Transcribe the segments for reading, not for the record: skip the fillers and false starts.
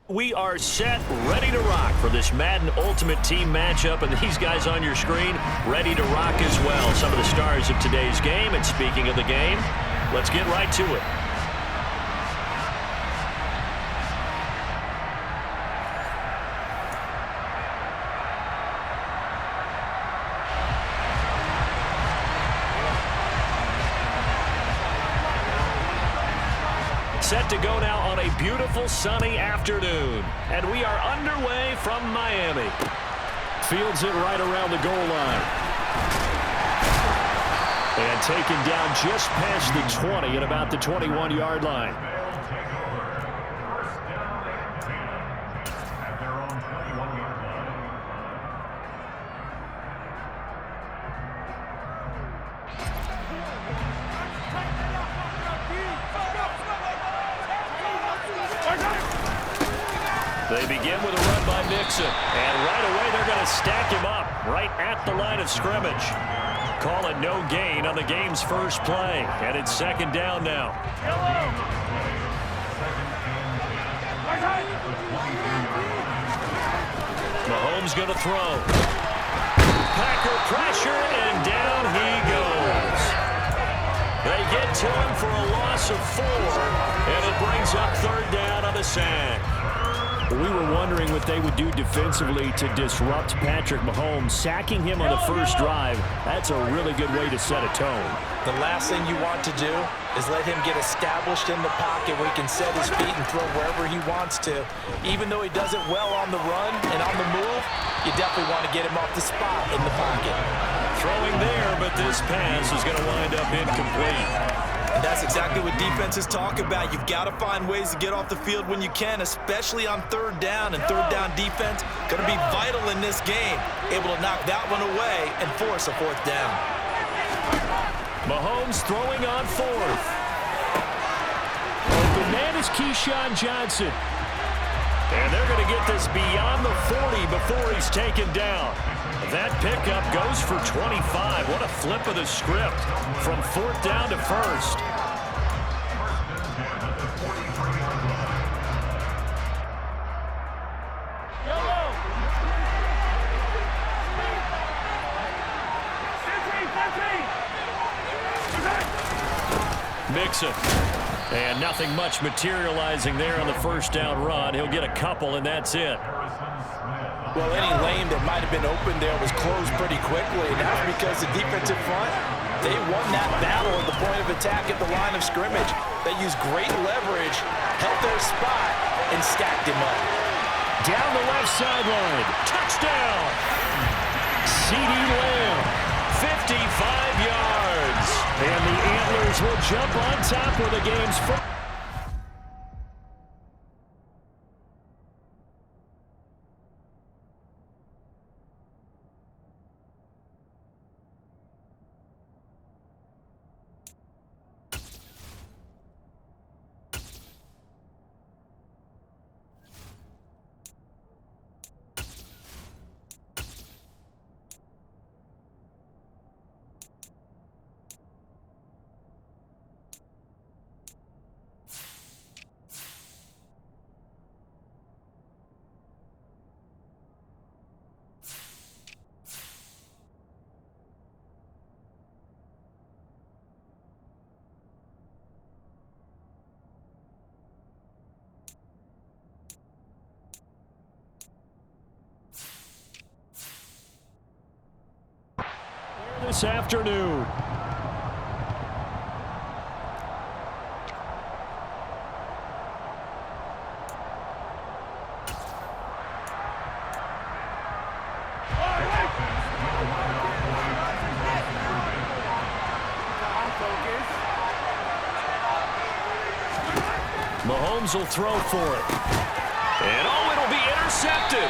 We are set, ready to rock for this Madden Ultimate Team matchup, and these guys on your screen ready to rock as well. Some of the stars of today's game, and speaking of the game, let's get right to it. Set to go now on a beautiful sunny afternoon. And we are underway from Miami. Fields it right around the goal line. And taken down just past the 20 at about the 21-yard line. They begin with a run by Nixon. And right away, they're going to stack him up right at the line of scrimmage. Call it no gain on the game's first play. And it's second down now. Mahomes going to throw. Packer pressure, and down he goes. They get to him for a loss of 4, and it brings up third down on the sack. We were wondering what they would do defensively to disrupt Patrick Mahomes. Sacking him on the first drive, that's a really good way to set a tone. The last thing you want to do is let him get established in the pocket where he can set his feet and throw wherever he wants to. Even though he does it well on the run and on the move, you definitely want to get him off the spot in the pocket. Throwing there, but this pass is going to wind up incomplete. And that's exactly what defenses talk about. You've got to find ways to get off the field when you can, especially on third down. And third down defense going to be vital in this game. Able to knock that one away and force a fourth down. Mahomes throwing on fourth. The man is Keyshawn Johnson. And they're going to get this beyond the 40 before he's taken down. That pickup goes for 25. What a flip of the script from fourth down to first. Mixon. And nothing much materializing there on the first down run. He'll get a couple, and that's it. Well, any lane that might have been open there was closed pretty quickly, and that's because the defensive front, they won that battle at the point of attack at the line of scrimmage. They used great leverage, held their spot, and stacked him up. Down the left sideline. Touchdown! CeeDee Lamb, 55 yards. And the Antlers will jump on top of the game's first. This afternoon. Mahomes will throw for it. And oh, it'll be intercepted.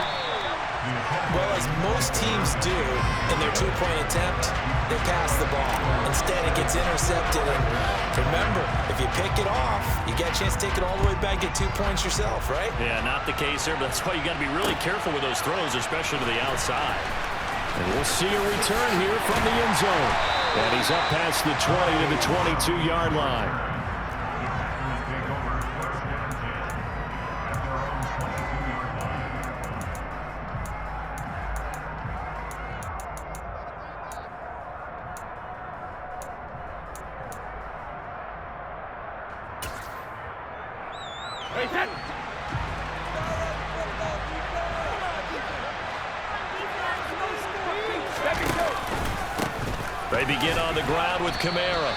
Well, as most teams do in their two-point attempt, they pass the ball. Instead, it gets intercepted. And remember, if you pick it off, you get a chance to take it all the way back, get 2 points yourself, right? Yeah, not the case there, but that's why you got to be really careful with those throws, especially to the outside. And we'll see a return here from the end zone. And he's up past the 20 to the 22-yard line. They begin on the ground with Kamara.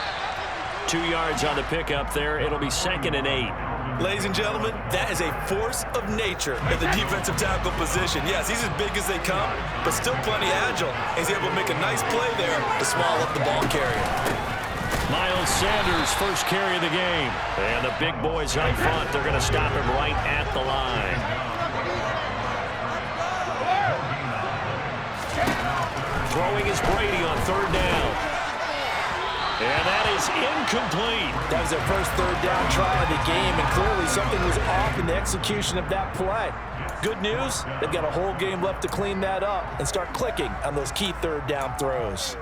2 yards on the pickup there. It'll be 2nd and 8. Ladies and gentlemen, that is a force of nature at the defensive tackle position. Yes, he's as big as they come, but still plenty agile. He's able to make a nice play there to swallow up the ball carrier. Miles Sanders, first carry of the game. And the big boys up front, they're going to stop him right at the line. Throwing is Brady on 3rd down. And that is incomplete. That was their first 3rd down try of the game, and clearly something was off in the execution of that play. Good news, they've got a whole game left to clean that up and start clicking on those key 3rd down throws.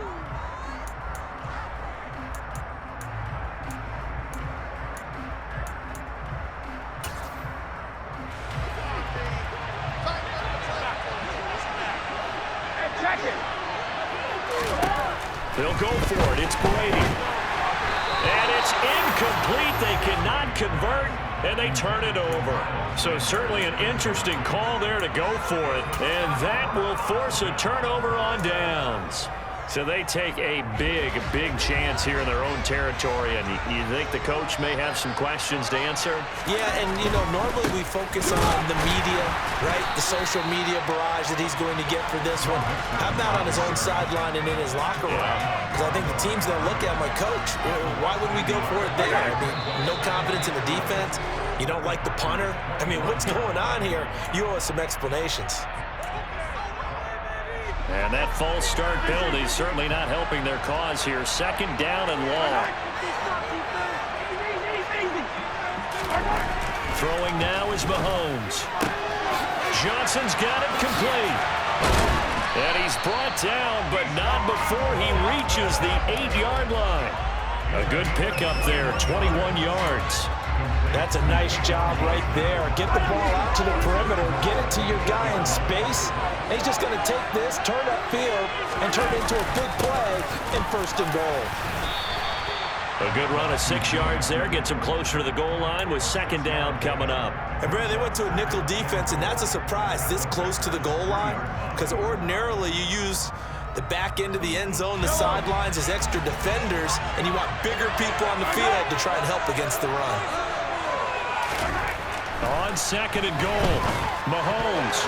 They'll go for it. It's Brady. And it's incomplete. They cannot convert, and they turn it over. So certainly an interesting call there to go for it. And that will force a turnover on downs. So they take a big chance here in their own territory. And you think the coach may have some questions to answer? Yeah, and, you know, normally we focus on the media, right? The social media barrage that he's going to get for this one. How about on his own sideline and in his locker room? Because I think the team's going to look at my coach. Why would we go for it there? I mean, no confidence in the defense. You don't like the punter. I mean, what's going on here? You owe us some explanations. And that false start penalty certainly not helping their cause here. 2nd down and long. Throwing now is Mahomes. Johnson's got it complete. And he's brought down, but not before he reaches the 8-yard line. A good pickup there, 21 yards. That's a nice job right there. Get the ball out to the perimeter, get it to your guy in space. And he's just going to take this, turn upfield, and turn it into a big play in 1st and goal. A good run of 6 yards there. Gets him closer to the goal line with 2nd down coming up. And, Brad, they went to a nickel defense, and that's a surprise this close to the goal line, because ordinarily you use the back end of the end zone, the sidelines as extra defenders, and you want bigger people on the field to try and help against the run. On 2nd and goal, Mahomes.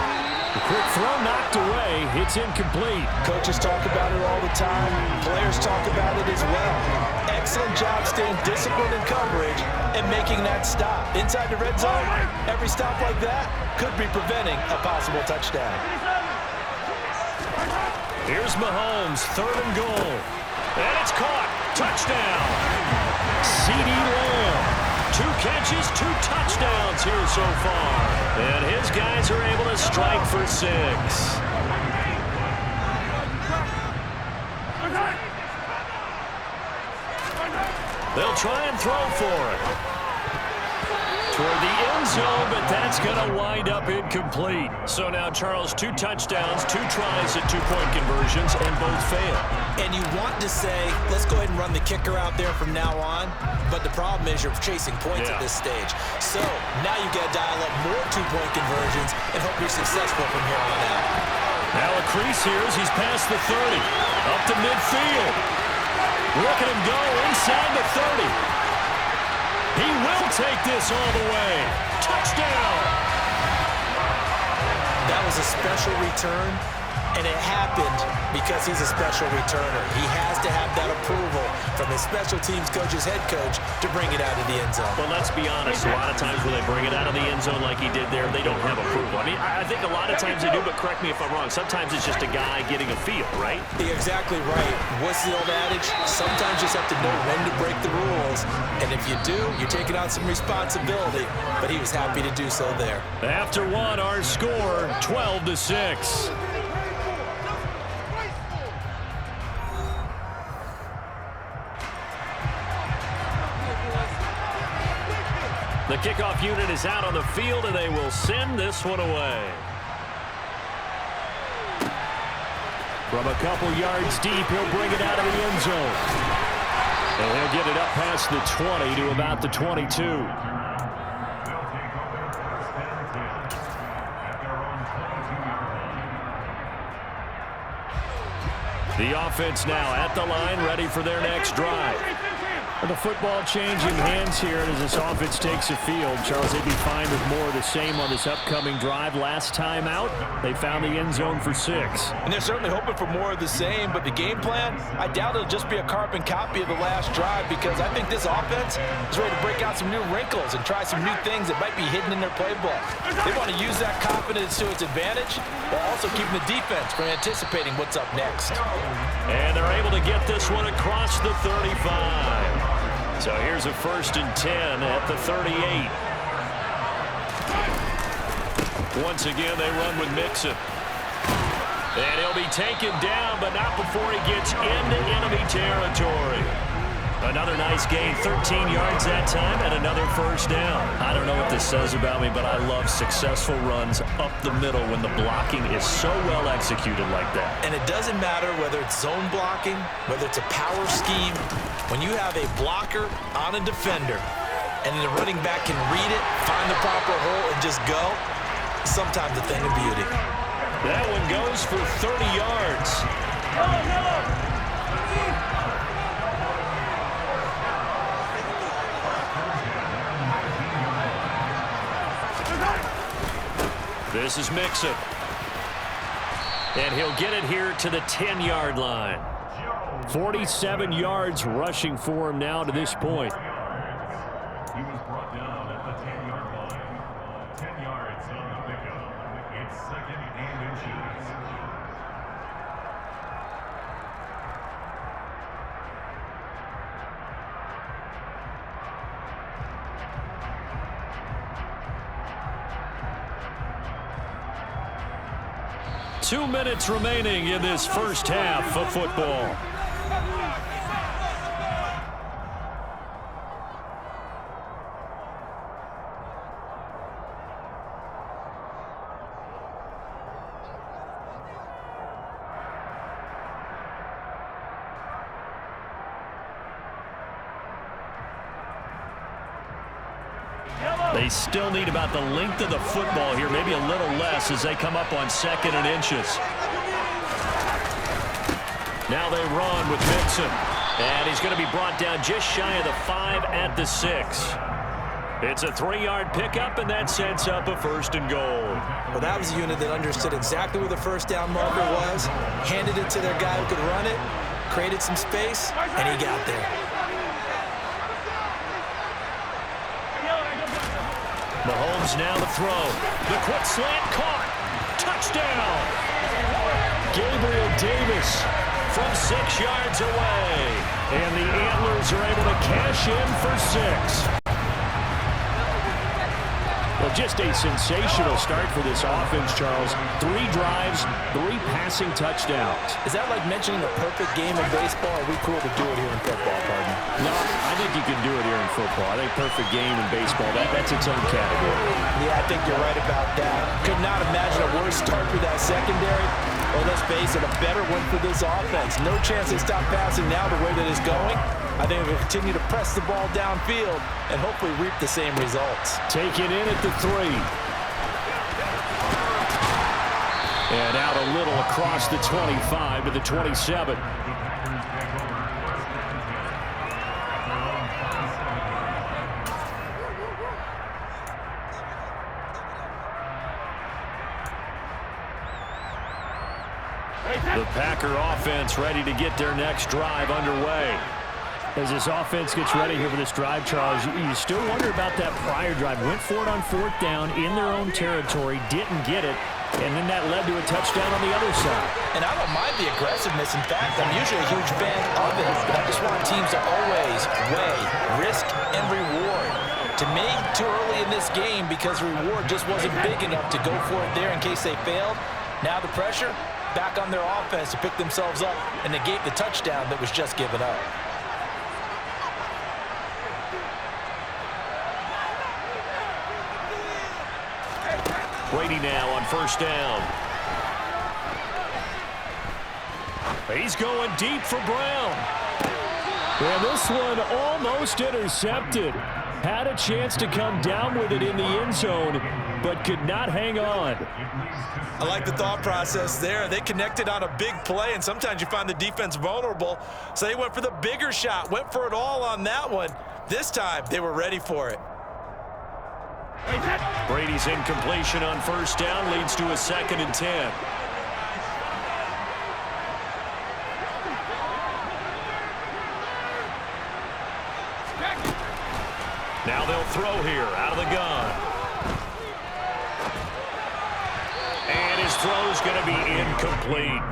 The quick throw knocked away. It's incomplete. Coaches talk about it all the time. Players talk about it as well. Excellent job staying disciplined in coverage and making that stop. Inside the red zone, every stop like that could be preventing a possible touchdown. Here's Mahomes, 3rd and goal. And it's caught. Touchdown. CeeDee Lamb. 2 catches, 2 touchdowns here so far. And his guys are able to strike for 6. They'll try and throw for it. Toward the end zone, but that's going to wind up incomplete. So now, Charles, 2 touchdowns, 2 tries at 2-point conversions, and both fail. And you want to say, let's go ahead and run the kicker out there from now on, but the problem is you're chasing points at this stage. So now you've got to dial up more 2-point conversions and hope you're successful from here on out. Now a crease here as he's past the 30, up to midfield. Look at him go inside the 30. He will take this all the way. Touchdown! That was a special return, and it happened because he's a special returner. He has to have that approval from his special teams coach's head coach to bring it out of the end zone. Well, let's be honest. A lot of times when they bring it out of the end zone like he did there, they don't have approval. I mean, I think a lot of times they do, but correct me if I'm wrong. Sometimes it's just a guy getting a feel, right? You're exactly right. What's the old adage? Sometimes you just have to know when to break the rules. And if you do, you're taking on some responsibility. But he was happy to do so there. After one, our score, 12-6. The kickoff unit is out on the field, and they will send this one away. From a couple yards deep, he'll bring it out of the end zone. And he'll get it up past the 20 to about the 22. The offense now at the line, ready for their next drive. The football changing hands here as this offense takes the field. Charles, they'd be fine with more of the same on this upcoming drive. Last time out, they found the end zone for 6. And they're certainly hoping for more of the same, but the game plan, I doubt it'll just be a carbon copy of the last drive, because I think this offense is ready to break out some new wrinkles and try some new things that might be hidden in their playbook. They want to use that confidence to its advantage while also keeping the defense from anticipating what's up next. And they're able to get this one across the 35. So here's a 1st and 10 at the 38. Once again, they run with Mixon. And he'll be taken down, but not before he gets into enemy territory. Another nice gain, 13 yards that time, and another 1st down. I don't know what this says about me, but I love successful runs up the middle when the blocking is so well executed like that. And it doesn't matter whether it's zone blocking, whether it's a power scheme. When you have a blocker on a defender, and the running back can read it, find the proper hole, and just go, sometimes a thing of beauty. That one goes for 30 yards. This is Mixon. And he'll get it here to the 10-yard line. 47 yards rushing for him now to this point. He was brought down at the 10-yard line. 10 yards on the pickup. It's 2nd and inches. Two minutes remaining in this first half of football. They still need about the length of the football here, maybe a little less as they come up on 2nd and inches. Now they run with Mixon. And he's going to be brought down just shy of the 5 at the 6. It's a 3-yard pickup, and that sets up a 1st and goal. Well, that was a unit that understood exactly where the 1st down marker was, handed it to their guy who could run it, created some space, and he got there. Mahomes now to throw. The quick slant caught. Touchdown. Gabriel Davis from 6 yards away. And the Antlers are able to cash in for 6. Well, just a sensational start for this offense, Charles. 3 drives, 3 passing touchdowns. Is that like mentioning a perfect game in baseball? Or are we cool to do it here in football, partner? No, I think you can do it here in football. I think perfect game in baseball, that's its own category. Yeah, I think you're right about that. Could not imagine a worse start for that secondary. Well, let's face it, a better one for this offense. No chance they stop passing now the way that it's going. I think we'll continue to press the ball downfield and hopefully reap the same results. Take it in at the 3. And out a little across the 25 to the 27. The Packer offense ready to get their next drive underway. As this offense gets ready here for this drive, Charles, you still wonder about that prior drive. Went for it on 4th down in their own territory, didn't get it, and then that led to a touchdown on the other side. And I don't mind the aggressiveness. In fact, I'm usually a huge fan of it, but I just want teams to always weigh risk and reward. To me, too early in this game because the reward just wasn't big enough to go for it there in case they failed. Now the pressure back on their offense to pick themselves up and negate the touchdown that was just given up. Brady now on 1st down. He's going deep for Brown. And this one almost intercepted. Had a chance to come down with it in the end zone. but could not hang on. I like the thought process there. They connected on a big play, and sometimes you find the defense vulnerable. So they went for the bigger shot, went for it all on that one. This time, they were ready for it. Brady's incompletion on first down leads to a 2nd and 10. Now they'll throw here out of the gun. And his throw's going to be incomplete.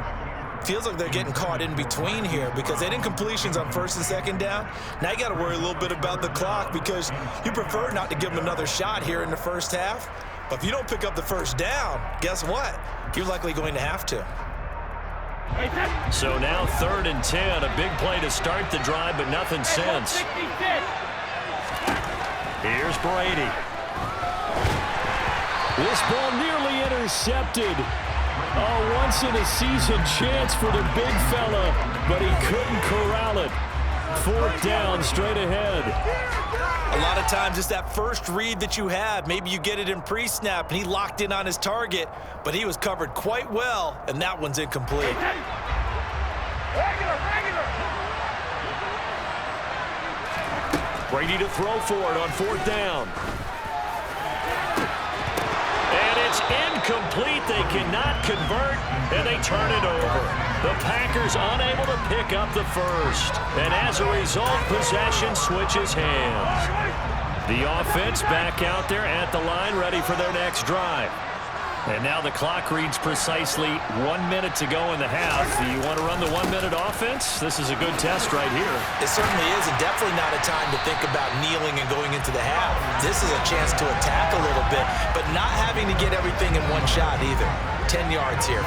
Feels like they're getting caught in between here because they had incompletions on 1st and 2nd down. Now you got to worry a little bit about the clock because you prefer not to give them another shot here in the first half. But if you don't pick up the first down, guess what? You're likely going to have to. So now 3rd and 10, a big play to start the drive, but nothing since. Here's Brady. This ball nearly intercepted. A once-in-a-season chance for the big fella, but he couldn't corral it. 4th down, straight ahead. A lot of times it's that first read that you have. Maybe you get it in pre-snap, and he locked in on his target, but he was covered quite well, and that one's incomplete. Brady to throw for it on 4th down. And it's incomplete. They cannot convert, and they turn it over. The Packers unable to pick up the first. And as a result, possession switches hands. The offense back out there at the line, ready for their next drive. And now the clock reads precisely 1 minute to go in the half. Do you want to run the 1 minute offense? This is a good test right here. It certainly is, and definitely not a time to think about kneeling and going into the half. This is a chance to attack a little bit, but not having to get everything in one shot either. 10 yards here.